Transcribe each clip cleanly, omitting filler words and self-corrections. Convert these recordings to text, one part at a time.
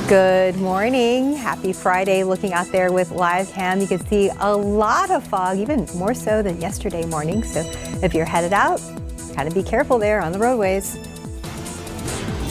Good morning. Happy Friday. Looking out there with live cam, you can see a lot of fog, even more so than yesterday morning. So if you're headed out, kind of be careful there on the roadways.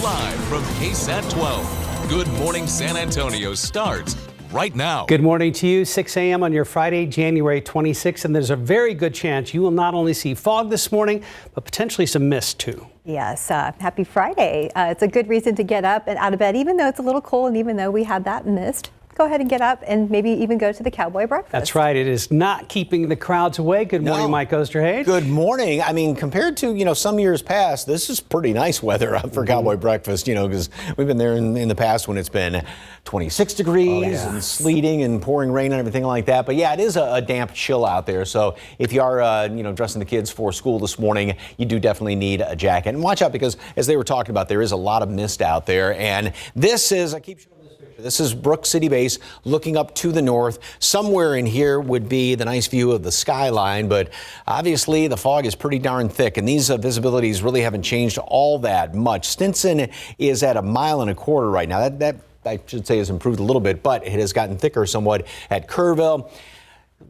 Live from KSAT 12, Good Morning San Antonio starts right now. Good morning to you. 6 a.m. on your Friday, January 26th, and there's a very good chance you will not only see fog this morning, but potentially some mist too. Yes, happy Friday. It's a good reason to get up and out of bed, even though it's a little cold and even though we had that mist. Go ahead and get up and maybe even go to the Cowboy Breakfast. That's right. It is not keeping the crowds away. Good morning, Mike Osterhage. Good morning. I mean, compared to, some years past, this is pretty nice weather up for Cowboy Breakfast, because we've been there in the past when it's been 26 degrees and sleeting and pouring rain and everything like that. But yeah, it is a damp chill out there. So if you are, dressing the kids for school this morning, you do definitely need a jacket. And watch out because, as they were talking about, there is a lot of mist out there. And this is, I keep showing this picture. This is Brook City Base looking up to the north. Somewhere in here would be the nice view of the skyline, but obviously the fog is pretty darn thick, and these visibilities really haven't changed all that much. Stinson is at 1.25 miles right now. That I should say has improved a little bit, but it has gotten thicker somewhat at Kerrville.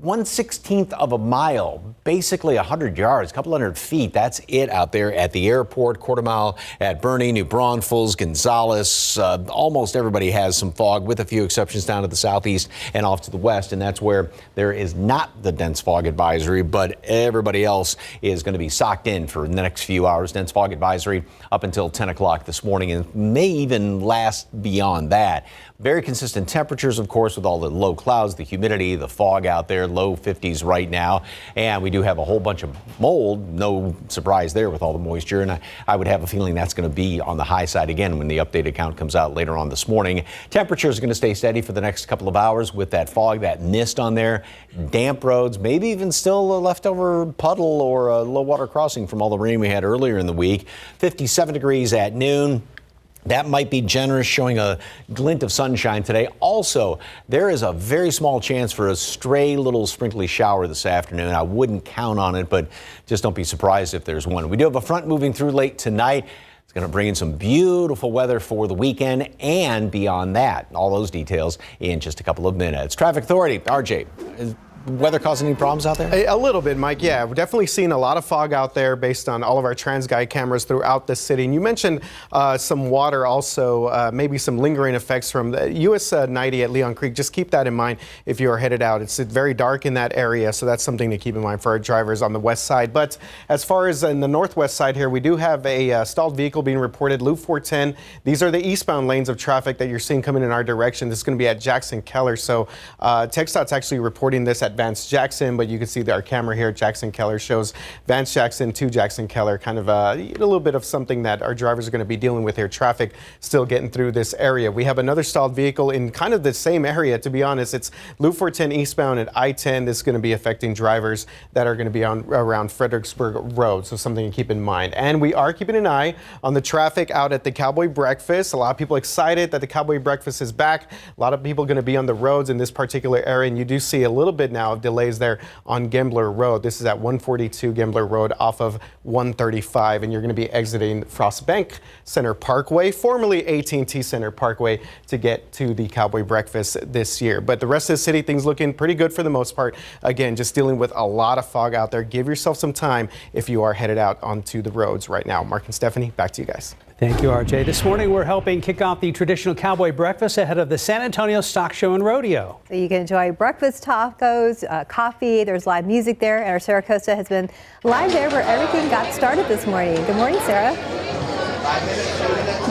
1/16 of a mile, basically 100 yards, a couple hundred feet. That's it out there at the airport. 1/4 mile at Bernie, New Braunfels, Gonzales. Almost everybody has some fog, with a few exceptions down to the southeast and off to the west. And that's where there is not the dense fog advisory, but everybody else is going to be socked in for the next few hours. Dense fog advisory up until 10 o'clock this morning and may even last beyond that. Very consistent temperatures, of course, with all the low clouds, the humidity, the fog out there, low 50s right now. And we do have a whole bunch of mold. No surprise there with all the moisture. And I would have a feeling that's going to be on the high side again when the updated count comes out later on this morning. Temperatures are going to stay steady for the next couple of hours with that fog, that mist on there, damp roads, maybe even still a leftover puddle or a low water crossing from all the rain we had earlier in the week. 57 degrees at noon. That might be generous, showing a glint of sunshine today. Also, there is a very small chance for a stray little sprinkly shower this afternoon. I wouldn't count on it, but just don't be surprised if there's one. We do have a front moving through late tonight. It's going to bring in some beautiful weather for the weekend and beyond that. All those details in just a couple of minutes. Traffic Authority, RJ. Weather causing any problems out there? A little bit, Mike. Yeah, we're definitely seeing a lot of fog out there based on all of our TransGuide cameras throughout the city. And you mentioned some water also, maybe some lingering effects from the US 90 at Leon Creek. Just keep that in mind if you are headed out. It's very dark in that area, so that's something to keep in mind for our drivers on the west side. But as far as in the northwest side here, we do have a stalled vehicle being reported, Loop 410. These are the eastbound lanes of traffic that you're seeing coming in our direction. This is going to be at Jackson Keller. So TxDOT's actually reporting this at Vance Jackson, but you can see our camera here. Jackson Keller shows Vance Jackson to Jackson Keller, kind of a little bit of something that our drivers are going to be dealing with here. Traffic still getting through this area. We have another stalled vehicle in kind of the same area, to be honest. It's Loop 410 eastbound at I-10. This is going to be affecting drivers that are going to be on around Fredericksburg Road, so something to keep in mind. And we are keeping an eye on the traffic out at the Cowboy Breakfast. A lot of people excited that the Cowboy Breakfast is back. A lot of people going to be on the roads in this particular area, and you do see a little bit now of delays there on Gambler Road. This is at 142 Gambler Road off of 135, and you're going to be exiting Frostbank Center Parkway, formerly AT&T Center Parkway, to get to the Cowboy Breakfast this year. But the rest of the city, things looking pretty good for the most part. Again, just dealing with a lot of fog out there. Give yourself some time if you are headed out onto the roads right now. Mark and Stephanie, back to you guys. Thank you, RJ. This morning, we're helping kick off the traditional Cowboy Breakfast ahead of the San Antonio Stock Show and Rodeo. So you can enjoy breakfast tacos, coffee. There's live music there, and our Sarah Costa has been live there where everything got started this morning. Good morning, Sarah.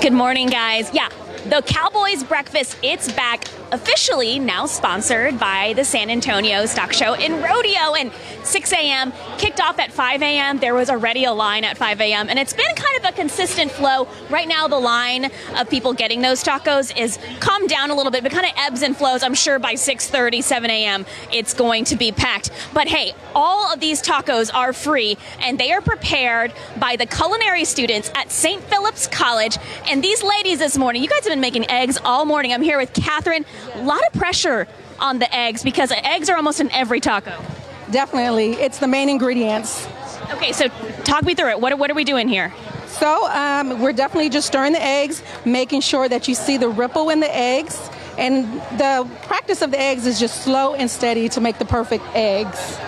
Good morning, guys. Yeah, the Cowboys Breakfast, it's back, officially now sponsored by the San Antonio Stock Show and Rodeo. And 6 a.m. kicked off at 5 a.m. There was already a line at 5 a.m. and it's been kind of a consistent flow. Right now, the line of people getting those tacos is calmed down a little bit, but kind of ebbs and flows. I'm sure by 6:30, 7 a.m. it's going to be packed. But hey, all of these tacos are free, and they are prepared by the culinary students at St. Philip's College. And these ladies this morning, you guys have been making eggs all morning. I'm here with Catherine. A lot of pressure on the eggs because eggs are almost in every taco. Definitely. It's the main ingredients. Okay, so talk me through it. What are we doing here? So we're definitely just stirring the eggs, making sure that you see the ripple in the eggs. And the practice of the eggs is just slow and steady to make the perfect eggs.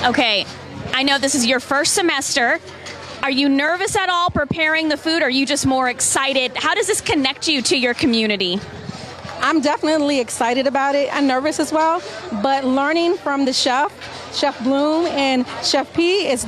Okay, I know this is your first semester. Are you nervous at all preparing the food? Or are you just more excited? How does this connect you to your community? I'm definitely excited about it. I'm nervous as well, but learning from the Chef Bloom and Chef P is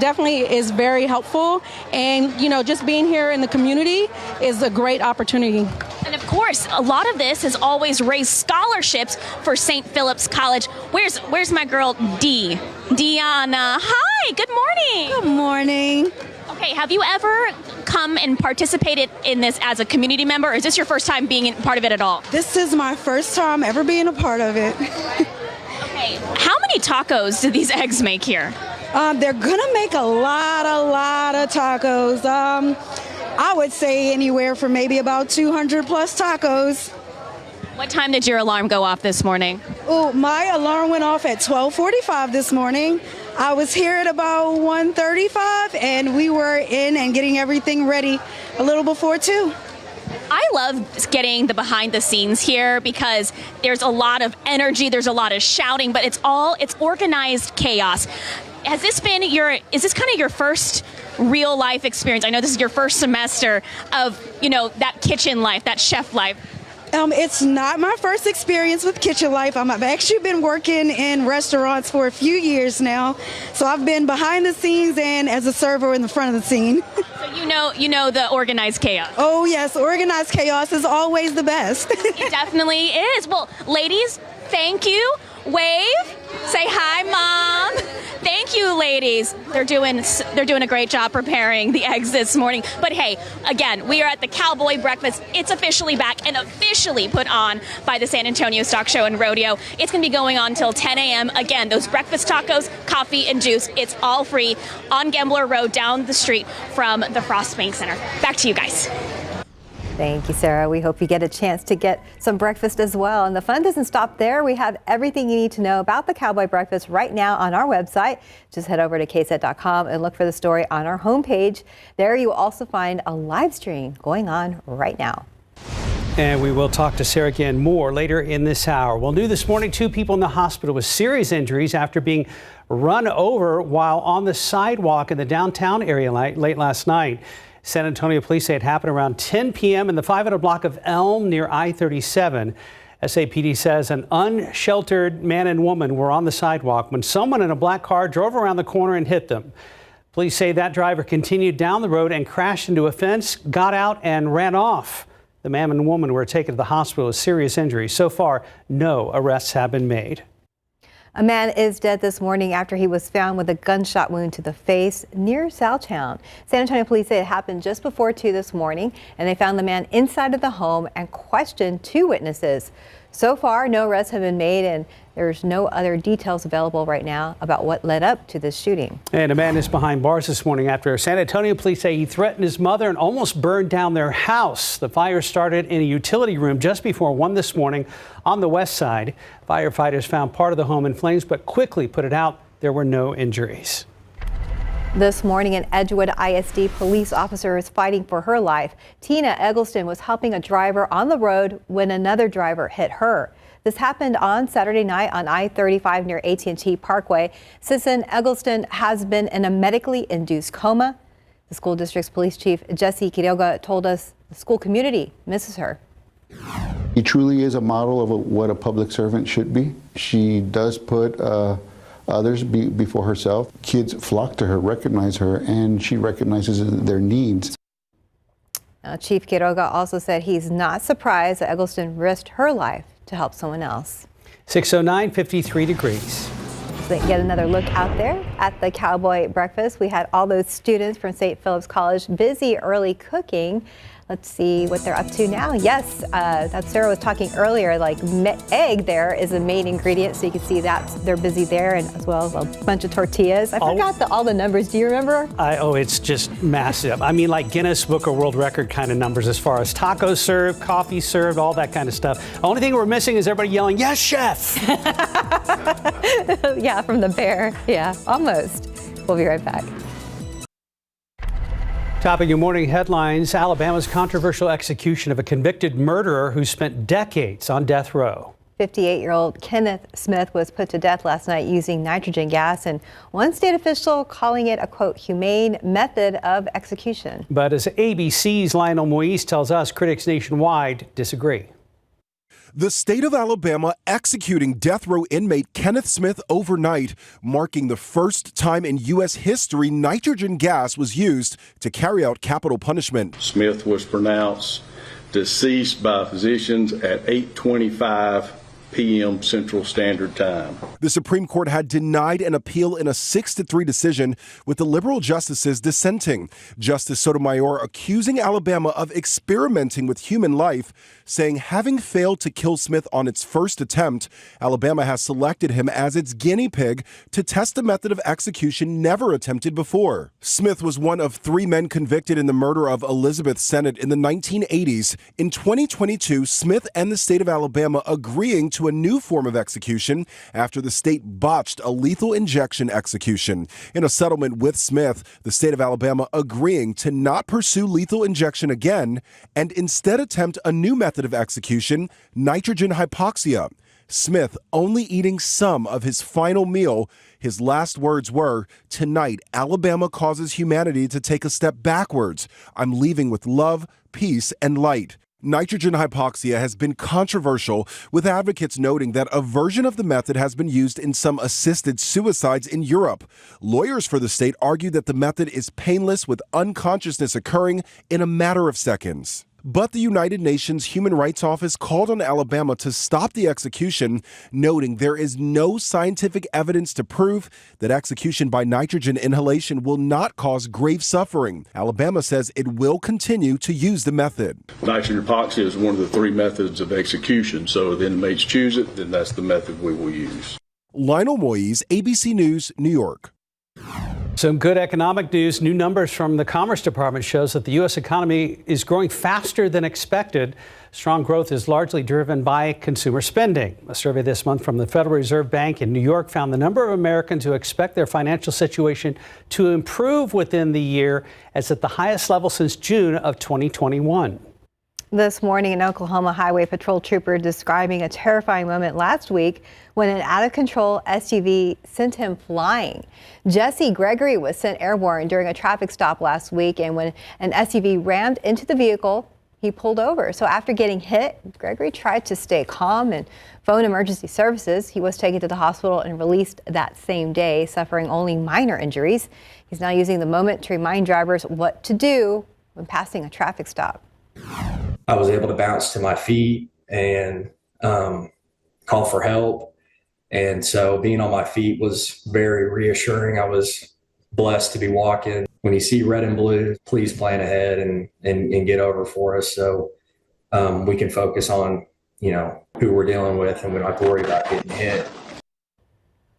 very helpful. And, just being here in the community is a great opportunity. And of course, a lot of this has always raised scholarships for St. Philip's College. Where's my girl, Deanna? Hi, good morning. Good morning. Okay, have you ever come and participated in this as a community member, or is this your first time being part of it at all? This is my first time ever being a part of it. Okay, how many tacos do these eggs make here? They're gonna make a lot of tacos. I would say anywhere from maybe about 200 plus tacos. What time did your alarm go off this morning? Oh, my alarm went off at 12:45 this morning. I was here at about 1:35, and we were in and getting everything ready a little before 2. I love getting the behind the scenes here because there's a lot of energy, there's a lot of shouting, but it's organized chaos. Is this kind of your first real life experience? I know this is your first semester of, that kitchen life, that chef life. It's not my first experience with kitchen life. I've actually been working in restaurants for a few years now. So I've been behind the scenes and as a server in the front of the scene. So you know the organized chaos. Oh yes, organized chaos is always the best. It definitely is. Well, ladies, thank you. Wave. Say hi, Mom. Thank you, ladies. They're doing a great job preparing the eggs this morning. But hey, again, we are at the Cowboy Breakfast. It's officially back and officially put on by the San Antonio Stock Show and Rodeo. It's going to be going on till 10 a.m. Again, those breakfast tacos, coffee, and juice. It's all free on Gambler Road down the street from the Frost Bank Center. Back to you guys. Thank you, Sarah. We hope you get a chance to get some breakfast as well. And the fun doesn't stop there. We have everything you need to know about the Cowboy Breakfast right now on our website. Just head over to KSAT.com and look for the story on our homepage. There you will also find a live stream going on right now. And we will talk to Sarah again more later in this hour. Well, new this morning, 2 people in the hospital with serious injuries after being run over while on the sidewalk in the downtown area late last night. San Antonio police say it happened around 10 p.m. in the 500 block of Elm near I-37. SAPD says an unsheltered man and woman were on the sidewalk when someone in a black car drove around the corner and hit them. Police say that driver continued down the road and crashed into a fence, got out and ran off. The man and woman were taken to the hospital with serious injuries. So far, no arrests have been made. A man is dead this morning after he was found with a gunshot wound to the face near Southtown. San Antonio police say it happened just before 2 this morning, and they found the man inside of the home and questioned 2 witnesses. So far, no arrests have been made, and there's no other details available right now about what led up to this shooting. And a man is behind bars this morning after San Antonio police say he threatened his mother and almost burned down their house. The fire started in a utility room just before 1 this morning on the west side. Firefighters found part of the home in flames but quickly put it out. There were no injuries. This morning, an Edgewood ISD police officer is fighting for her life. Tina Eggleston was helping a driver on the road when another driver hit her. This happened on Saturday night on I-35 near AT&T Parkway. Citizen Eggleston has been in a medically induced coma. The school district's police chief, Jesse Quiroga, told us the school community misses her. She truly is a model of what a public servant should be. She does put others before herself. Kids flock to her, recognize her, and she recognizes their needs. Now, Chief Quiroga also said he's not surprised that Eggleston risked her life to help someone else. 609, 53 degrees. So get another look out there at the Cowboy Breakfast. We had all those students from St. Philip's College busy early cooking. Let's see what they're up to now. Yes, that Sarah was talking earlier, like egg there is the main ingredient. So you can see that they're busy there, and as well as a bunch of tortillas. I forgot all the numbers. Do you remember? It's just massive. I mean, like Guinness Book of World Record kind of numbers as far as tacos served, coffee served, all that kind of stuff. The only thing we're missing is everybody yelling, "Yes, chef!" Yeah, from the bear. Yeah, almost. We'll be right back. Topping your morning headlines, Alabama's controversial execution of a convicted murderer who spent decades on death row. 58-year-old Kenneth Smith was put to death last night using nitrogen gas, and one state official calling it a, quote, humane method of execution. But as ABC's Lionel Moise tells us, critics nationwide disagree. The state of Alabama executing death row inmate Kenneth Smith overnight, marking the first time in U.S. history nitrogen gas was used to carry out capital punishment. Smith was pronounced deceased by physicians at 8:25 p.m. Central Standard Time. The Supreme Court had denied an appeal in a 6-3 decision, with the liberal justices dissenting. Justice Sotomayor accusing Alabama of experimenting with human life, saying having failed to kill Smith on its first attempt, Alabama has selected him as its guinea pig to test a method of execution never attempted before. Smith was one of 3 men convicted in the murder of Elizabeth Sennett in the 1980s. In 2022, Smith and the state of Alabama agreeing to a new form of execution after the state botched a lethal injection execution. In a settlement with Smith, the state of Alabama agreeing to not pursue lethal injection again and instead attempt a new method of execution, nitrogen hypoxia. Smith only eating some of his final meal. His last words were, "Tonight, Alabama causes humanity to take a step backwards. I'm leaving with love, peace, and light." Nitrogen hypoxia has been controversial, with advocates noting that a version of the method has been used in some assisted suicides in Europe. Lawyers for the state argue that the method is painless, with unconsciousness occurring in a matter of seconds. But the United Nations Human Rights Office called on Alabama to stop the execution, noting there is no scientific evidence to prove that execution by nitrogen inhalation will not cause grave suffering. Alabama says it will continue to use the method. Nitrogen hypoxia is one of the 3 methods of execution, so if the inmates choose it, then that's the method we will use. Lionel Moise, ABC News, New York. Some good economic news. New numbers from the Commerce Department shows that the U.S. economy is growing faster than expected. Strong growth is largely driven by consumer spending. A survey this month from the Federal Reserve Bank in New York found the number of Americans who expect their financial situation to improve within the year is at the highest level since June of 2021. This morning, an Oklahoma Highway Patrol trooper describing a terrifying moment last week when an out-of-control SUV sent him flying. Jesse Gregory was sent airborne during a traffic stop last week, and when an SUV rammed into the vehicle, he pulled over. So after getting hit, Gregory tried to stay calm and phone emergency services. He was taken to the hospital and released that same day, suffering only minor injuries. He's now using the moment to remind drivers what to do when passing a traffic stop. I was able to bounce to my feet and call for help. And so being on my feet was very reassuring. I was blessed to be walking. When you see red and blue, please plan ahead and get over for us so we can focus on, who we're dealing with and we don't have to worry about getting hit.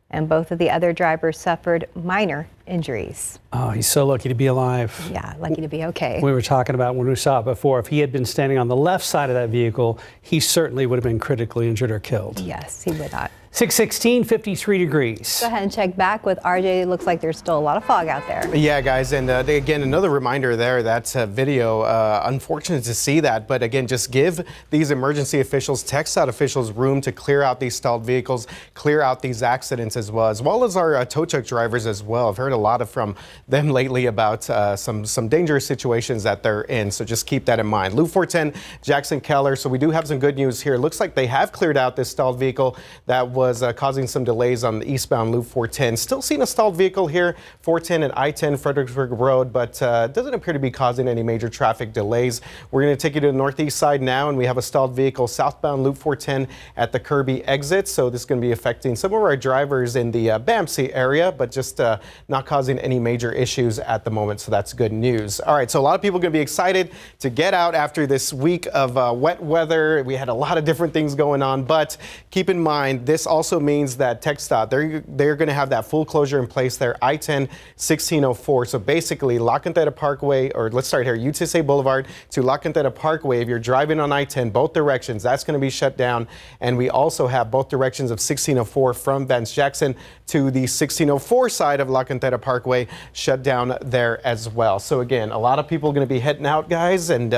And both of the other drivers suffered minor injuries. Oh, he's so lucky to be alive. Yeah, lucky to be okay. We were talking about when we saw it before, if he had been standing on the left side of that vehicle, he certainly would have been critically injured or killed. Yes, he would not. 6:16, 53 degrees. Go ahead and check back with RJ. It looks like there's still a lot of fog out there. Yeah, guys, and again, another reminder there, that's a video. Unfortunate to see that, but again, just give these emergency officials, TxDOT officials, room to clear out these stalled vehicles, clear out these accidents as well as our tow truck drivers as well. I've heard a lot from them lately about some dangerous situations that they're in, so just keep that in mind. Loop 410, Jackson Keller, so we do have some good news here. It looks like they have cleared out this stalled vehicle that was causing some delays on the eastbound Loop 410. Still seeing a stalled vehicle here, 410 and I-10 Fredericksburg Road, but doesn't appear to be causing any major traffic delays. We're going to take you to the northeast side now, and we have a stalled vehicle southbound Loop 410 at the Kirby exit. So this is going to be affecting some of our drivers in the Bamsey area, but just not causing any major issues at the moment. So that's good news. All right, so a lot of people are going to be excited to get out after this week of wet weather. We had a lot of different things going on, but keep in mind this also means that TxDOT, they're going to have that full closure in place there, I-10, 1604. So basically, La Cantera Parkway, or let's start here, UTSA Boulevard to La Cantera Parkway. If you're driving on I-10, both directions, that's going to be shut down. And we also have both directions of 1604 from Vance Jackson to the 1604 side of La Cantera Parkway shut down there as well. So again, a lot of people are going to be heading out, guys, and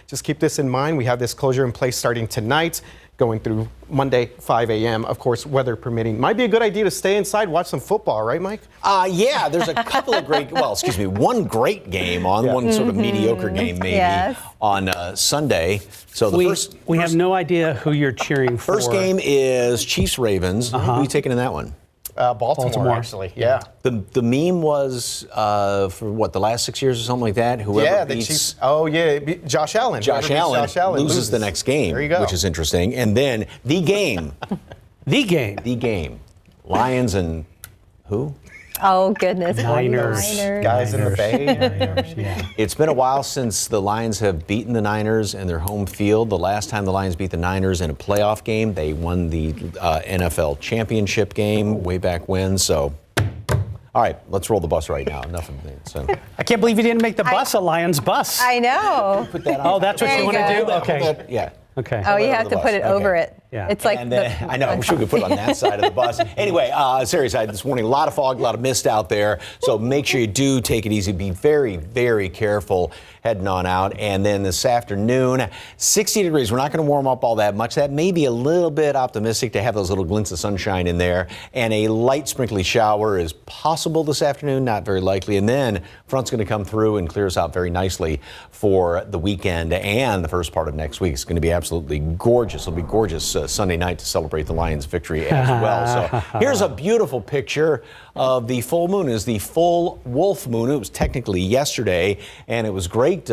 just keep this in mind. We have this closure in place starting tonight, going through Monday, 5 a.m., of course, weather permitting. Might be a good idea to stay inside, watch some football, right, Mike? Yeah, there's a couple of one great game on, one sort of mediocre game maybe on Sunday. So we have no idea who you're cheering for. First game is Chiefs-Ravens. Who are you taking in that one? Baltimore, actually. Yeah. The meme was for what, the last 6 years or something like that? Whoever beats, Chiefs. Oh yeah, Josh Allen. Josh Allen loses the next game. There you go. Which is interesting. And then the game. The game. Lions and who? Oh, goodness. Niners. Guys in the Bay. Yeah. It's been a while since the Lions have beaten the Niners in their home field. The last time the Lions beat the Niners in a playoff game, they won the NFL championship game way back when. So, all right, let's roll the bus right now. Enough of it. So. I can't believe you didn't make the bus a Lions bus. I know. Put that on. Oh, that's what you want to do? Okay. Yeah. Okay. Oh, you have to put it over it. Yeah. It's like I know, I'm sure we could put it on that side of the bus. Anyway, serious side this morning, a lot of fog, a lot of mist out there. So make sure you do take it easy. Be very, very careful heading on out. And then this afternoon, 60 degrees. We're not going to warm up all that much. That may be a little bit optimistic to have those little glints of sunshine in there. And a light sprinkly shower is possible this afternoon, not very likely. And then front's going to come through and clear us out very nicely for the weekend and the first part of next week. It's going to be absolutely gorgeous. It'll be gorgeous Sunday night to celebrate the Lions' victory as well. So here's a beautiful picture of the full moon. It's the full wolf moon. It was technically yesterday, and it was great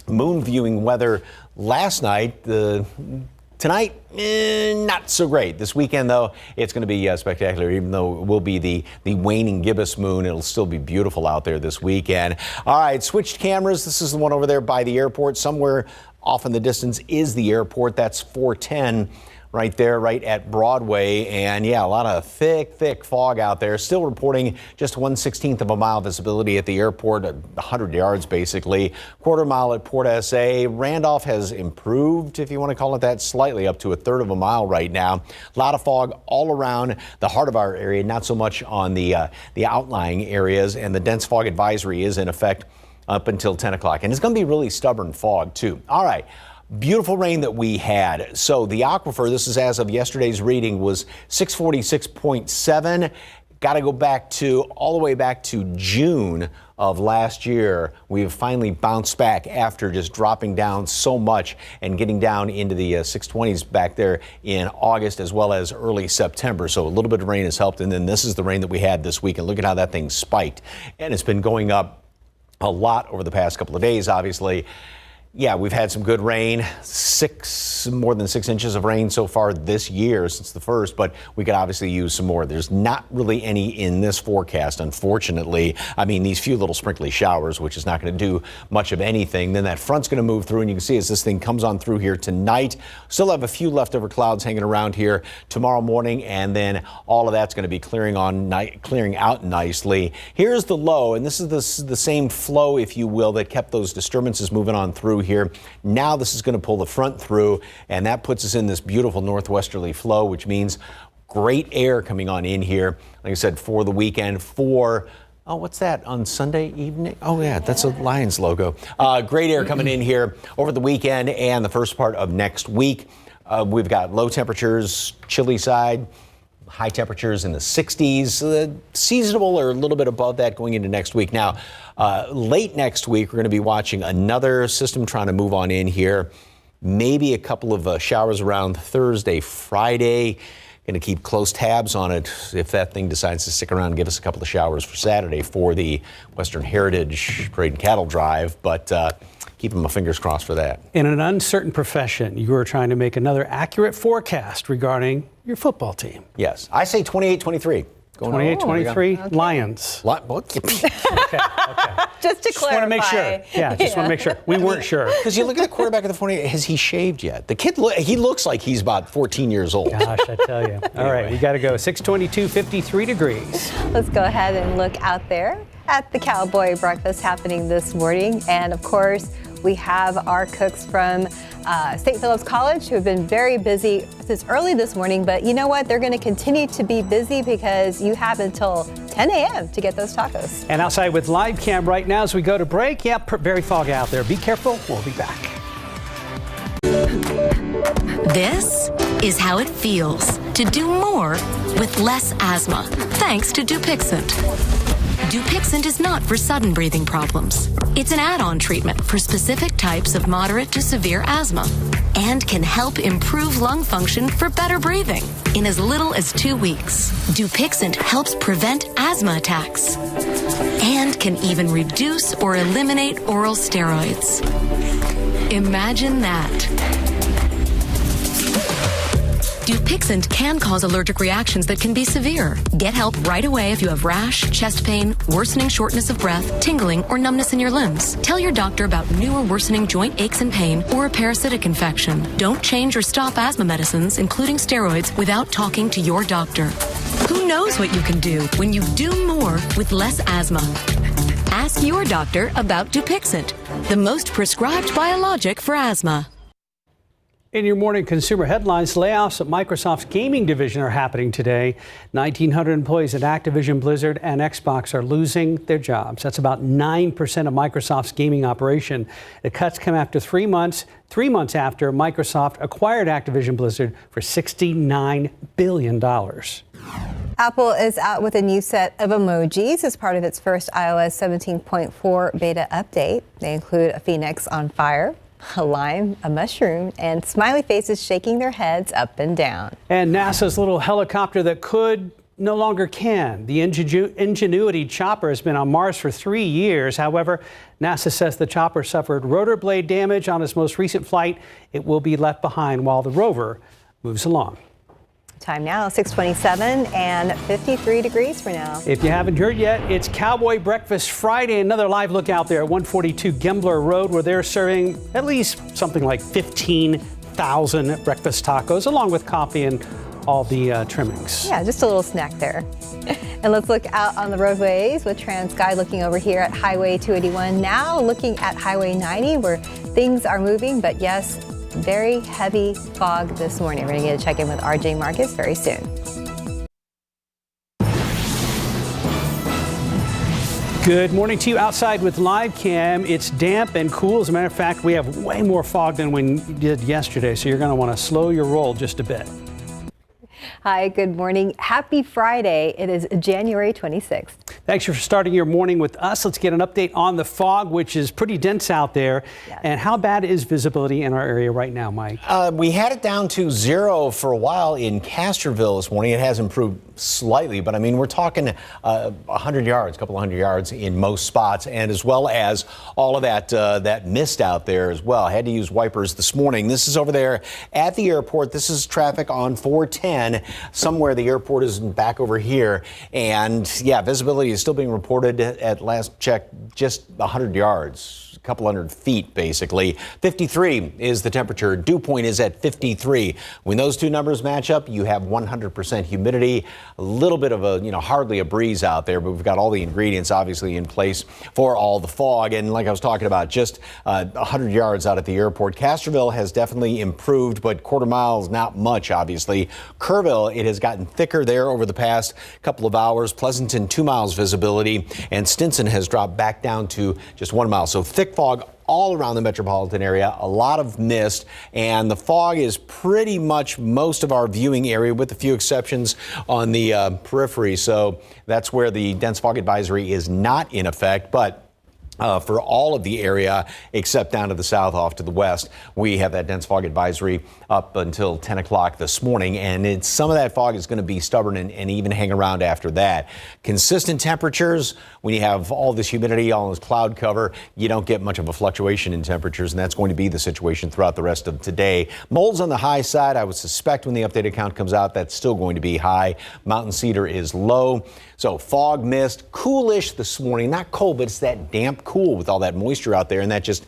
moon viewing weather last night. Tonight, not so great. This weekend, though, it's going to be spectacular. Even though it will be the waning gibbous moon, it'll still be beautiful out there this weekend. All right, switched cameras. This is the one over there by the airport. Somewhere off in the distance is the airport. That's 410 right there, right at Broadway. And yeah, a lot of thick fog out there. Still reporting just 1/16 of a mile visibility at the airport, 100 yards basically. Quarter mile at Port SA. Randolph has improved, if you want to call it that, slightly up to 1/3 of a mile right now. A lot of fog all around the heart of our area, not so much on the outlying areas. And the dense fog advisory is in effect up until 10 o'clock. And it's going to be really stubborn fog, too. All right. Beautiful rain that we had. So the aquifer, this is as of yesterday's reading, was 646.7. Got to go back all the way back to June of last year. We've finally bounced back after just dropping down so much and getting down into the 620s back there in August as well as early September. So a little bit of rain has helped. And then this is the rain that we had this week. And look at how that thing spiked. And it's been going up a lot over the past couple of days, obviously. Yeah, we've had some good rain, more than 6 inches of rain so far this year since the first, but we could obviously use some more. There's not really any in this forecast, unfortunately. I mean, these few little sprinkly showers, which is not going to do much of anything. Then that front's going to move through, and you can see as this thing comes on through here tonight, still have a few leftover clouds hanging around here tomorrow morning, and then all of that's going to be clearing out nicely. Here's the low, and this is the same flow, if you will, that kept those disturbances moving on through here. Now this is going to pull the front through, and that puts us in this beautiful northwesterly flow, which means great air coming on in here, like I said, for the weekend. Oh, what's that, on Sunday evening? Oh, yeah, that's a Lions logo. Great air coming in here over the weekend and the first part of next week. We've got low temperatures, chilly side, high temperatures in the 60s, seasonable or a little bit above that going into next week. Now, late next week, we're going to be watching another system trying to move on in here. Maybe a couple of showers around Thursday, Friday. Going to keep close tabs on it if that thing decides to stick around and give us a couple of showers for Saturday for the Western Heritage Parade and Cattle Drive. But keeping my fingers crossed for that. In an uncertain profession, you are trying to make another accurate forecast regarding your football team. Yes. I say 28-23. going 28-23 Lions. Okay. Just to clarify. Just want to make sure. Yeah, just want to make sure. We weren't sure. Because you look at the quarterback of the 48, has he shaved yet? The kid, he looks like he's about 14 years old. Gosh, I tell you. All right, we got to go. 622, 53 degrees. Let's go ahead and look out there at the Cowboy Breakfast happening this morning. And of course, we have our cooks from St. Philip's College who have been very busy since early this morning. But you know what? They're going to continue to be busy because you have until 10 a.m. to get those tacos. And outside with live cam right now as we go to break. Yep, very foggy out there. Be careful. We'll be back. This is how it feels to do more with less asthma, thanks to Dupixent. Dupixent is not for sudden breathing problems. It's an add-on treatment for specific types of moderate to severe asthma and can help improve lung function for better breathing in as little as 2 weeks. Dupixent helps prevent asthma attacks and can even reduce or eliminate oral steroids. Imagine that. Dupixent can cause allergic reactions that can be severe. Get help right away if you have rash, chest pain, worsening shortness of breath, tingling, or numbness in your limbs. Tell your doctor about new or worsening joint aches and pain or a parasitic infection. Don't change or stop asthma medicines, including steroids, without talking to your doctor. Who knows what you can do when you do more with less asthma? Ask your doctor about Dupixent, the most prescribed biologic for asthma. In your morning consumer headlines, layoffs at Microsoft's gaming division are happening today. 1,900 employees at Activision, Blizzard, and Xbox are losing their jobs. That's about 9% of Microsoft's gaming operation. The cuts come after 3 months after Microsoft acquired Activision Blizzard for $69 billion. Apple is out with a new set of emojis as part of its first iOS 17.4 beta update. They include a phoenix on fire, a lime, a mushroom, and smiley faces shaking their heads up and down. And NASA's little helicopter that could no longer can. The Ingenuity chopper has been on Mars for 3 years. However, NASA says the chopper suffered rotor blade damage on its most recent flight. It will be left behind while the rover moves along. Time now, 6:27 and 53 degrees for now. If you haven't heard yet, it's Cowboy Breakfast Friday. Another live look out there at 142 Gembler Road, where they're serving at least something like 15,000 breakfast tacos, along with coffee and all the trimmings. Yeah, just a little snack there. And let's look out on the roadways with TransGuide looking over here at Highway 281. Now looking at Highway 90, where things are moving, but yes, very heavy fog this morning. We're going to get a check in with RJ Marcus very soon. Good morning to you outside with live cam. It's damp and cool. As a matter of fact, we have way more fog than we did yesterday, so you're going to want to slow your roll just a bit. Hi, good morning. Happy Friday. It is January 26th. Thanks for starting your morning with us. Let's get an update on the fog, which is pretty dense out there. Yes. And how bad is visibility in our area right now, Mike? We had it down to 0 for a while in Castroville this morning. It has improved slightly, but I mean, we're talking 100 yards, a couple of 100 yards in most spots, and as well as all of that mist out there as well. I had to use wipers this morning. This is over there at the airport. This is traffic on 410. Somewhere the airport is back over here. And yeah, visibility is still being reported at last check, just 100 yards, a couple hundred feet basically. 53 is the temperature. Dew point is at 53. When those two numbers match up, you have 100% humidity, a little bit of a, hardly a breeze out there, but we've got all the ingredients obviously in place for all the fog. And like I was talking about, just 100 yards out at the airport. Castroville has definitely improved, but quarter mile is not much, obviously. Kerrville, it has gotten thicker there over the past couple of hours. Pleasanton, 2 miles visibility, and Stinson has dropped back down to just 1 mile. So thick fog all around the metropolitan area, a lot of mist, and the fog is pretty much most of our viewing area with a few exceptions on the periphery. So that's where the dense fog advisory is not in effect, but for all of the area except down to the south off to the west. We have that dense fog advisory up until 10 o'clock this morning, and some of that fog is going to be stubborn and even hang around after that. Consistent temperatures, when you have all this humidity, all this cloud cover, you don't get much of a fluctuation in temperatures, and that's going to be the situation throughout the rest of today. Mold's on the high side. I would suspect when the updated count comes out, that's still going to be high. Mountain cedar is low. So fog, mist, coolish this morning. Not cold, but it's that damp cool with all that moisture out there, and that just,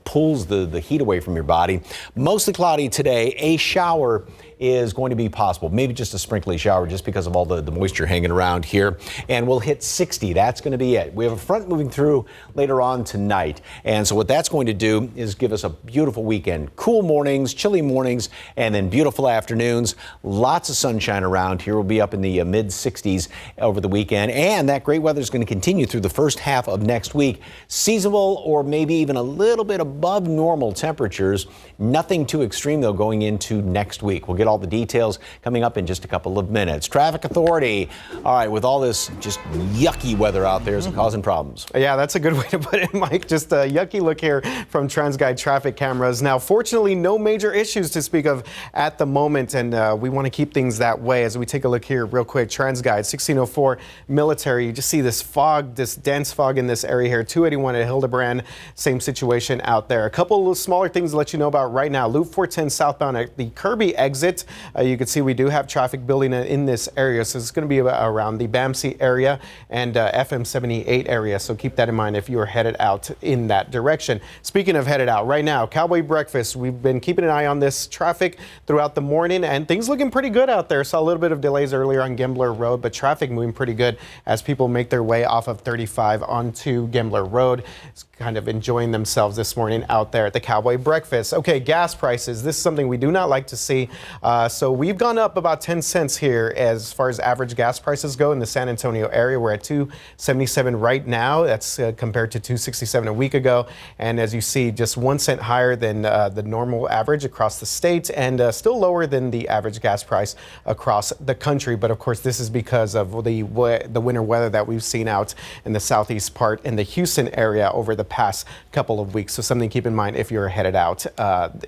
pulls the heat away from your body. Mostly cloudy today. A shower is going to be possible. Maybe just a sprinkly shower just because of all the moisture hanging around here. And we'll hit 60. That's going to be it. We have a front moving through later on tonight. And so what that's going to do is give us a beautiful weekend. Cool mornings, chilly mornings, and then beautiful afternoons. Lots of sunshine around here. We'll be up in the mid 60s over the weekend. And that great weather is going to continue through the first half of next week. Seasonable or maybe even a little bit above normal temperatures. Nothing too extreme, though, going into next week. We'll get all the details coming up in just a couple of minutes. Traffic Authority. All right, with all this just yucky weather out there, is it causing problems? Yeah, that's a good way to put it, Mike. Just a yucky look here from TransGuide traffic cameras. Now, fortunately, no major issues to speak of at the moment, and we want to keep things that way. As we take a look here real quick, TransGuide 1604 Military. You just see this fog, this dense fog in this area here. 281 at Hildebrand, same situation out there. A couple of smaller things to let you know about right now. Loop 410 southbound at the Kirby exit. You can see we do have traffic building in this area, so it's going to be around the BAMC area and FM 78 area, so keep that in mind if you are headed out in that direction. Speaking of headed out, right now, Cowboy Breakfast, we've been keeping an eye on this traffic throughout the morning, and things looking pretty good out there. Saw a little bit of delays earlier on Gambler Road, but traffic moving pretty good as people make their way off of 35 onto Gambler Road. It's kind of enjoying themselves this morning out there at the Cowboy Breakfast. Okay, gas prices. This is something we do not like to see. So we've gone up about 10 cents here as far as average gas prices go in the San Antonio area. We're at $2.77 right now. That's compared to $2.67 a week ago. And as you see, just 1 cent higher than the normal average across the state, and still lower than the average gas price across the country. But of course, this is because of the winter weather that we've seen out in the southeast part in the Houston area over the past couple of weeks. So something to keep in mind if you're headed out.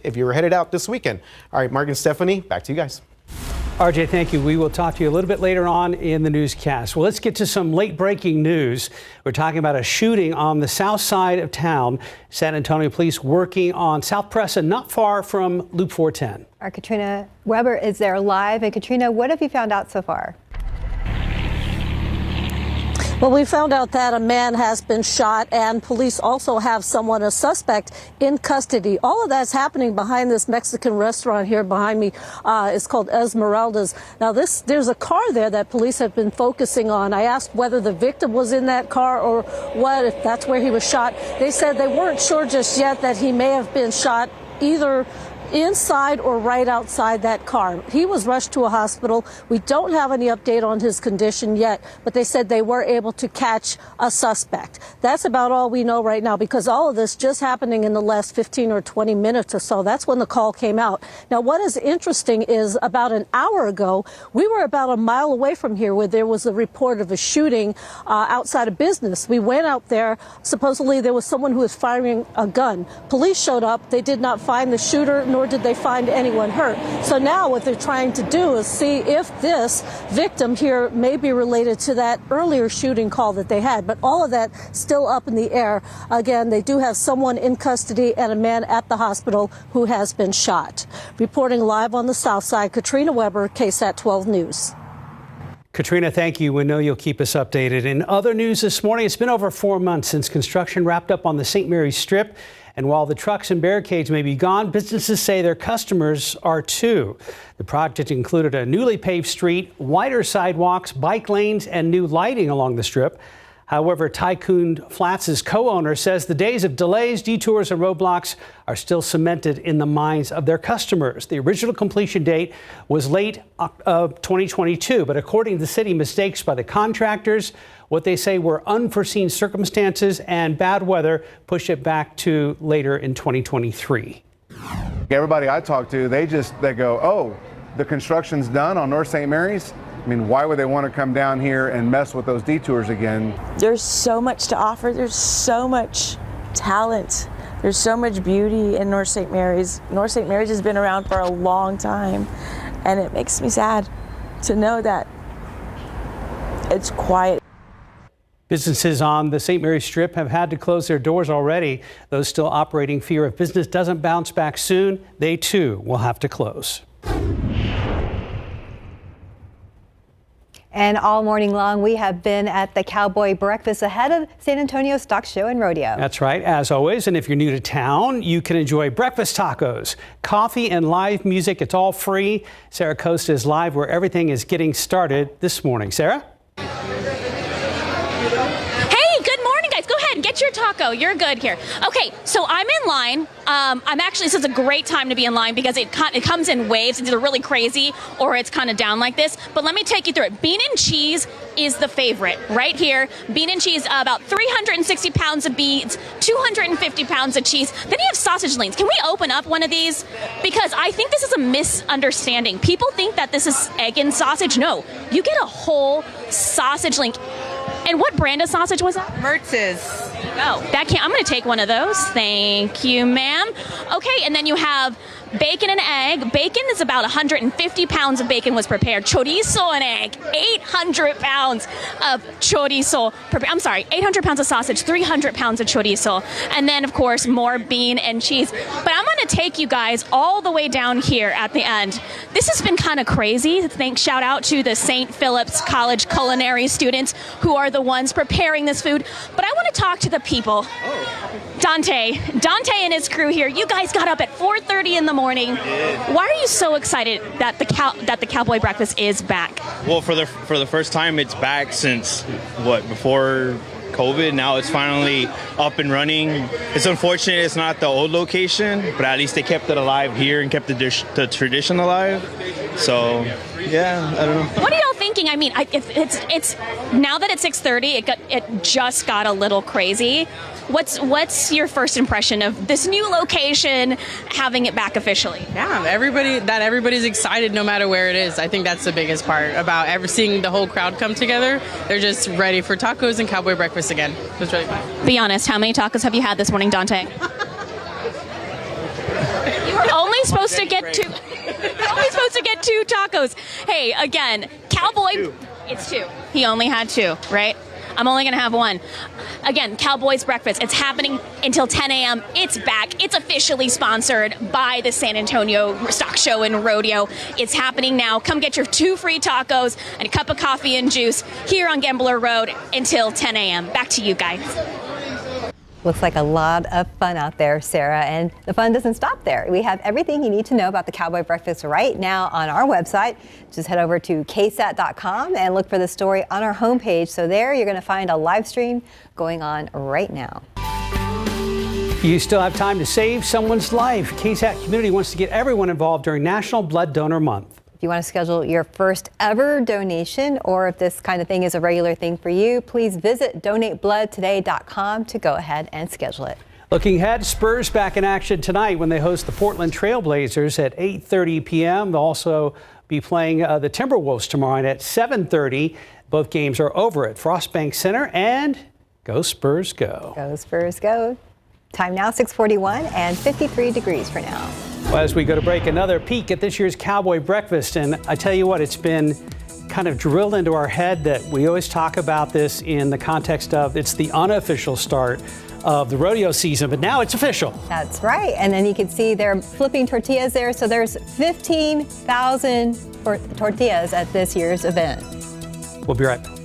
If you're headed out this weekend. All right, Mark and Stephanie, back to you guys. RJ, thank you. We will talk to you a little bit later on in the newscast. Well, let's get to some late breaking news. We're talking about a shooting on the south side of town. San Antonio police working on South Presa, not far from Loop 410. Our Katrina Weber is there live. And Katrina, what have you found out so far? Well, we found out that a man has been shot, and police also have a suspect in custody. All of that's happening behind this Mexican restaurant here behind me. It's called Esmeralda's. Now, there's a car there that police have been focusing on. I asked whether the victim was in that car or what, if that's where he was shot. They said they weren't sure just yet that he may have been shot either inside or right outside that car. He was rushed to a hospital. We don't have any update on his condition yet, but they said they were able to catch a suspect. That's about all we know right now, because all of this just happening in the last 15 or 20 minutes or so. That's when the call came out. Now, what is interesting is about an hour ago, we were about a mile away from here where there was a report of a shooting outside a business. We went out there. Supposedly there was someone who was firing a gun. Police showed up. They did not find the shooter, nor did they find anyone hurt. So now what they're trying to do is see if this victim here may be related to that earlier shooting call that they had. But all of that still up in the air. Again, they do have someone in custody and a man at the hospital who has been shot. Reporting live on the south side, Katrina Weber, KSAT 12 News. Katrina, thank you. We know you'll keep us updated. In other news this morning, it's been over 4 months since construction wrapped up on the St. Mary's Strip. And while the trucks and barricades may be gone, businesses say their customers are too. The project included a newly paved street, wider sidewalks, bike lanes, and new lighting along the strip. However, Tycoon Flats' co-owner says the days of delays, detours, and roadblocks are still cemented in the minds of their customers. The original completion date was late 2022, but according to the city, mistakes by the contractors, what they say were unforeseen circumstances, and bad weather push it back to later in 2023. Everybody I talk to, they go, oh, the construction's done on North St. Mary's. I mean, why would they want to come down here and mess with those detours again? There's so much to offer. There's so much talent. There's so much beauty in North St. Mary's. North St. Mary's has been around for a long time, and it makes me sad to know that it's quiet. Businesses on the St. Mary's Strip have had to close their doors already. Those still operating fear if business doesn't bounce back soon, they too will have to close. And all morning long, we have been at the Cowboy Breakfast ahead of San Antonio Stock Show and Rodeo. That's right, as always. And if you're new to town, you can enjoy breakfast tacos, coffee, and live music. It's all free. Sarah Costa is live where everything is getting started this morning. Sarah? Get your taco. You're good here. Okay, so I'm in line. This is a great time to be in line because it comes in waves. It's either really crazy or it's kind of down like this. But let me take you through it. Bean and cheese is the favorite right here. Bean and cheese, about 360 pounds of beans, 250 pounds of cheese. Then you have sausage links. Can we open up one of these? Because I think this is a misunderstanding. People think that this is egg and sausage. No, you get a whole sausage link. And what brand of sausage was that? Mertz's. Oh, I'm going to take one of those. Thank you, ma'am. Okay, and then you have bacon and egg. Bacon is about 150 pounds of bacon was prepared. Chorizo and egg, 800 pounds of chorizo. 800 pounds of sausage, 300 pounds of chorizo. And then, of course, more bean and cheese. But I'm going to take you guys all the way down here at the end. This has been kind of crazy. Shout out to the St. Philip's College culinary students who are the ones preparing this food. But I want to talk to the people. Dante and his crew here. You guys got up at 4:30 in the morning. Why are you so excited that the Cowboy Breakfast is back? Well, for the first time, it's back since before COVID. Now it's finally up and running. It's unfortunate it's not the old location, but at least they kept it alive here and kept the tradition alive. So yeah, I don't know. What are y'all thinking? I mean, it's now that it's 6:30, it just got a little crazy. What's your first impression of this new location having it back officially? Yeah, everybody's excited no matter where it is. I think that's the biggest part about seeing the whole crowd come together. They're just ready for tacos and Cowboy Breakfast again. It was really fun. Be honest, how many tacos have you had this morning, Dante? You were only supposed to get two. You're only supposed to get 2 tacos. Hey, again, Cowboy. It's 2. He only had 2, right? I'm only going to have 1. Again, Cowboys Breakfast. It's happening until 10 a.m. It's back. It's officially sponsored by the San Antonio Stock Show and Rodeo. It's happening now. Come get your 2 free tacos and a cup of coffee and juice here on Gambler Road until 10 a.m. Back to you guys. Looks like a lot of fun out there, Sarah, and the fun doesn't stop there. We have everything you need to know about the Cowboy Breakfast right now on our website. Just head over to KSAT.com and look for the story on our homepage. So there you're going to find a live stream going on right now. You still have time to save someone's life. KSAT Community wants to get everyone involved during National Blood Donor Month. If you want to schedule your first ever donation, or if this kind of thing is a regular thing for you, please visit donatebloodtoday.com to go ahead and schedule it. Looking ahead, Spurs back in action tonight when they host the Portland Trail Blazers at 8:30 p.m. They'll also be playing the Timberwolves tomorrow night at 7:30. Both games are over at Frostbank Center, and go Spurs go. Go Spurs go. Time now 6:41 and 53 degrees for now. Well, as we go to break, another peek at this year's Cowboy Breakfast. And I tell you what, it's been kind of drilled into our head that we always talk about this in the context of it's the unofficial start of the rodeo season, but now it's official. That's right. And then you can see they're flipping tortillas there. So there's 15,000 tortillas at this year's event. We'll be right back.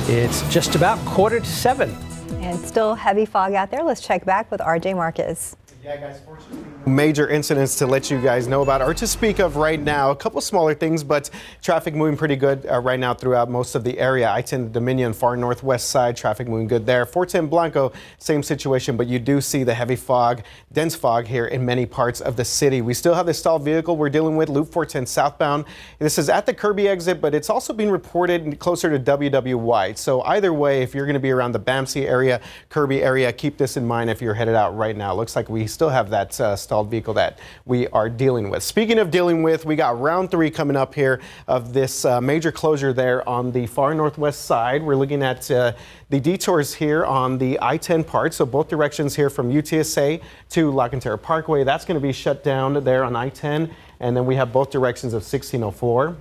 It's just about 6:45. And still heavy fog out there. Let's check back with RJ Marquez. Yeah, guys, fortunately, major incidents to let you guys know about or to speak of right now. A couple smaller things, but traffic moving pretty good right now throughout most of the area. I-10 Dominion, far northwest side, traffic moving good there. 410 Blanco, same situation, but you do see the heavy fog, dense fog here in many parts of the city. We still have the stalled vehicle we're dealing with, Loop 410 southbound. This is at the Kirby exit, but it's also being reported closer to WW White. So either way, if you're going to be around the Bamsey area, Kirby area, keep this in mind if you're headed out right now. Looks like we still have that stalled vehicle that we are dealing with. Speaking of dealing with, we got round 3 coming up here of this major closure there on the far northwest side. We're looking at the detours here on the I-10 part, so both directions here from UTSA to La Cantera Parkway. That's going to be shut down there on I-10, and then we have both directions of 1604.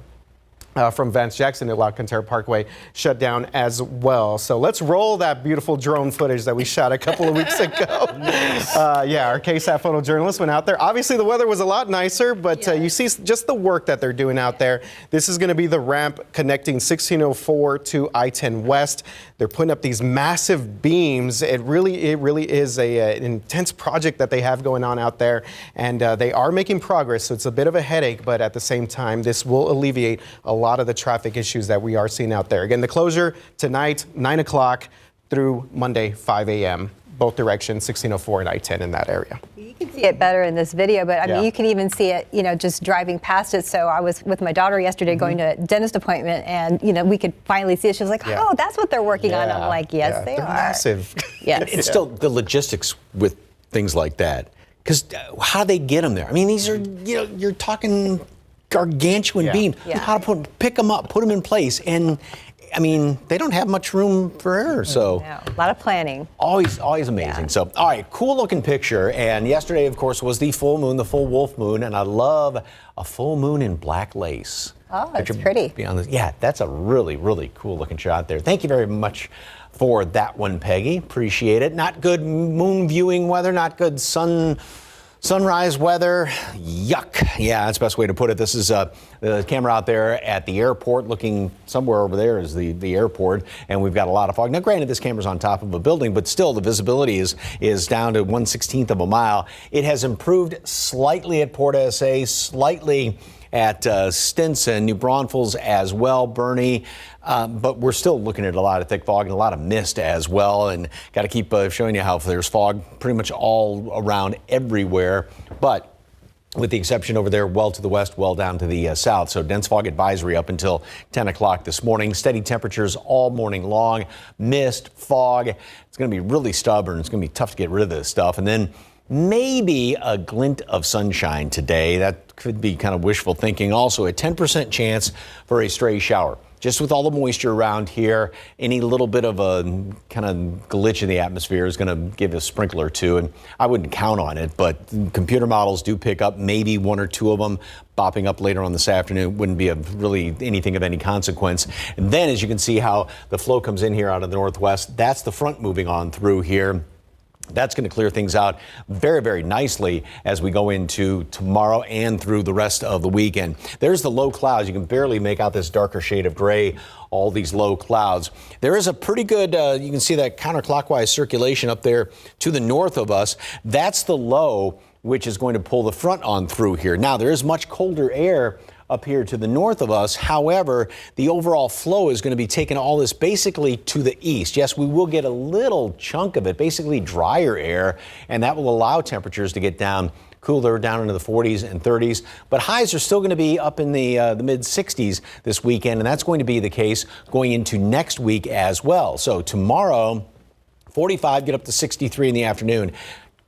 From Vance Jackson to La Cantera Parkway shut down as well. So let's roll that beautiful drone footage that we shot a couple of weeks ago. Yeah, our KSAT photojournalist went out there. Obviously, the weather was a lot nicer, but you see just the work that they're doing out there. This is going to be the ramp connecting 1604 to I-10 West. They're putting up these massive beams. It really is an intense project that they have going on out there, and they are making progress. So it's a bit of a headache, but at the same time, this will alleviate a lot of the traffic issues that we are seeing out there. Again, the closure tonight, 9 o'clock through Monday, 5 a.m. Both directions, 1604 and I-10 in that area. You can see it better in this video, but I mean, you can even see it, just driving past it. So I was with my daughter yesterday going to a dentist appointment, and, we could finally see it. She was like, oh, that's what they're working on. I'm like, yes, they are. Massive. Yes. It's still the logistics with things like that. Because how do they get them there? I mean, these are, you're talking gargantuan beams. How to pick them up, put them in place, and I mean, they don't have much room for error. So a lot of planning. Always amazing. So, all right, cool looking picture. And yesterday, of course, was the full moon, the full wolf moon, and I love a full moon in black lace. Oh, it's pretty. Beyond this, yeah, that's a really, really cool looking shot there. Thank you very much for that one, Peggy. Appreciate it. Not good moon viewing weather, not good sunrise weather. Yuck. Yeah, that's the best way to put it. This is the camera out there at the airport. Looking somewhere over there is the airport, and we've got a lot of fog. Now, granted, this camera's on top of a building, but still the visibility is down to 1/16 of a mile. It has improved slightly at Port SA, slightly at Stinson, New Braunfels as well, Bernie. But we're still looking at a lot of thick fog and a lot of mist as well. And got to keep showing you how there's fog pretty much all around everywhere. But with the exception over there, well to the west, well down to the south. So dense fog advisory up until 10 o'clock this morning. Steady temperatures all morning long. Mist, fog. It's going to be really stubborn. It's going to be tough to get rid of this stuff. And then maybe a glint of sunshine today. That could be kind of wishful thinking. Also, a 10% chance for a stray shower. Just with all the moisture around here, any little bit of a kind of glitch in the atmosphere is going to give a sprinkle or two, and I wouldn't count on it, but computer models do pick up maybe one or two of them bopping up later on this afternoon. Wouldn't be really anything of any consequence. And then, as you can see how the flow comes in here out of the northwest, that's the front moving on through here. That's going to clear things out very, very nicely as we go into tomorrow and through the rest of the weekend. There's the low clouds. You can barely make out this darker shade of gray, all these low clouds. There is a pretty good, you can see that counterclockwise circulation up there to the north of us. That's the low, which is going to pull the front on through here. Now, there is much colder air up here to the north of us. However, the overall flow is going to be taking all this basically to the east. Yes, we will get a little chunk of it, basically drier air, and that will allow temperatures to get down cooler, down into the 40s and 30s. But highs are still going to be up in the mid 60s this weekend, and that's going to be the case going into next week as well. So tomorrow, 45, get up to 63 in the afternoon.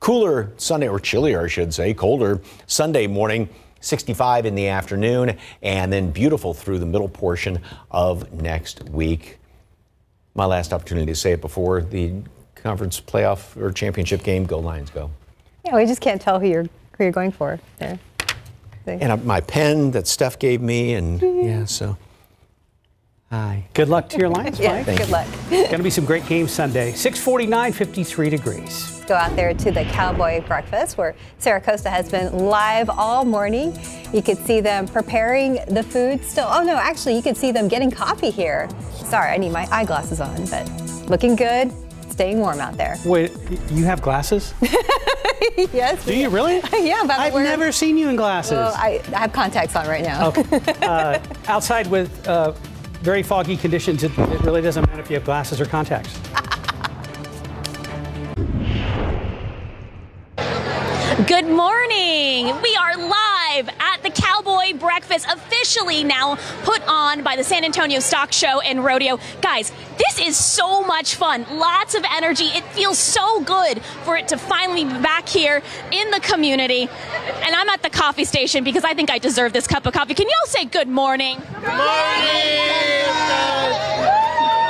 Cooler Sunday, or chillier, I should say, colder Sunday morning. 65 in the afternoon, and then beautiful through the middle portion of next week. My last opportunity to say it before the conference playoff or championship game. Go Lions, go. Yeah, we just can't tell who you're going for there. And my pen that Steph gave me, and yeah, so. Hi. Good luck to your Lions, Mike. Good luck. Going to be some great games Sunday. 6:49, 53 degrees. Go out there to the Cowboy Breakfast, where Sarah Costa has been live all morning. You could see them preparing the food still. Oh, no, actually, you could see them getting coffee here. Sorry, I need my eyeglasses on, but looking good, staying warm out there. Wait, you have glasses? Yes. Do you really? Yeah, but I've never seen you in glasses. Well, I have contacts on right now. Okay. Outside with very foggy conditions, it really doesn't matter if you have glasses or contacts. Good morning. We are live at the Cowboy Breakfast. Breakfast, officially now put on by the San Antonio Stock Show and Rodeo. Guys, this is so much fun. Lots of energy. It feels so good for it to finally be back here in the community. And I'm at the coffee station because I think I deserve this cup of coffee. Can y'all say good morning? Good morning!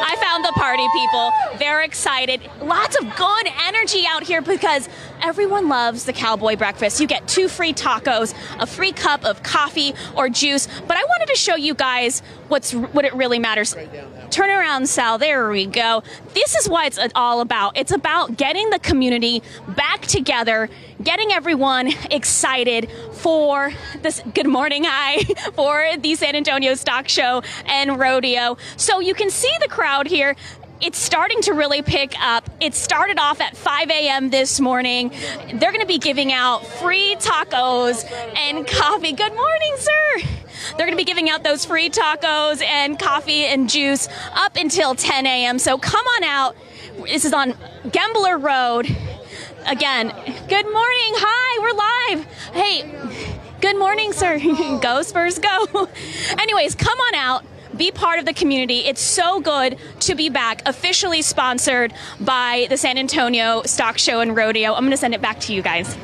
I found the party people. They're excited. Lots of good energy out here because everyone loves the Cowboy Breakfast. You get 2 free tacos, a free cup of coffee or juice. But I wanted to show you guys what it really matters. Turn around, Sal. There we go. This is what it's all about. It's about getting the community back together, getting everyone excited for this Good Morning High, for the San Antonio Stock Show and Rodeo. So you can see the crowd here. It's starting to really pick up. It started off at 5 a.m. this morning. They're going to be giving out free tacos and coffee. Good morning, sir. They're going to be giving out those free tacos and coffee and juice up until 10 a.m. So come on out. This is on Gambler Road. Again, good morning. Hi, we're live. Hey, good morning, sir. Go Spurs, go. Anyways, come on out. Be part of the community. It's so good to be back, officially sponsored by the San Antonio Stock Show and Rodeo. I'm going to send it back to you guys.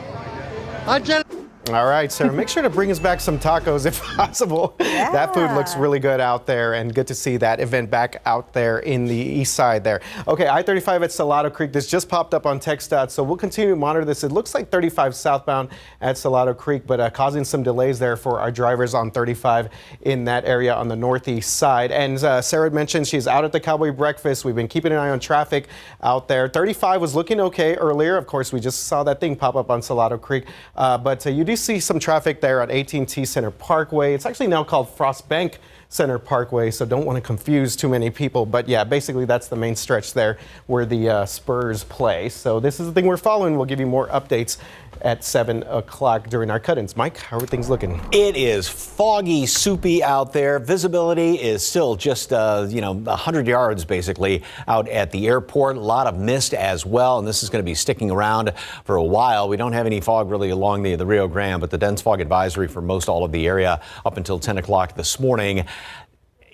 All right, Sarah, make sure to bring us back some tacos if possible. Yeah. That food looks really good out there, and good to see that event back out there in the east side there. Okay, I-35 at Salado Creek. This just popped up on TxDOT, so we'll continue to monitor this. It looks like 35 southbound at Salado Creek, but causing some delays there for our drivers on 35 in that area on the northeast side. And Sarah mentioned she's out at the Cowboy Breakfast. We've been keeping an eye on traffic out there. 35 was looking okay earlier. Of course, we just saw that thing pop up on Salado Creek, but you do see some traffic there at AT&T Center Parkway. It's actually now called Frost Bank Center Parkway, so don't want to confuse too many people. But yeah, basically that's the main stretch there where the Spurs play. So this is the thing we're following. We'll give you more updates at 7 o'clock during our cut-ins. Mike, how are things looking? It is foggy, soupy out there. Visibility is still just, 100 yards basically out at the airport. A lot of mist as well, and this is going to be sticking around for a while. We don't have any fog really along the Rio Grande, but the dense fog advisory for most all of the area up until 10 o'clock this morning.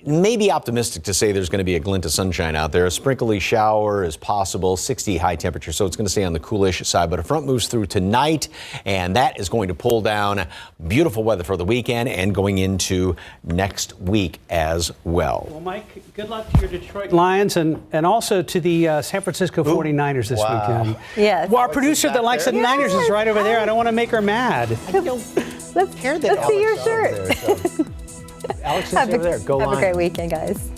Maybe optimistic to say there's going to be a glint of sunshine out there. A sprinkly shower is possible, 60 high temperature, so it's going to stay on the coolish side. But a front moves through tonight, and that is going to pull down beautiful weather for the weekend and going into next week as well. Well, Mike, good luck to your Detroit Lions and also to the San Francisco 49ers this weekend. Yes. Well, our producer that likes the Niners is right over there. I don't want to make her mad. Let's see your shirt. Alex is Have over there. Go a Lions. great weekend, guys.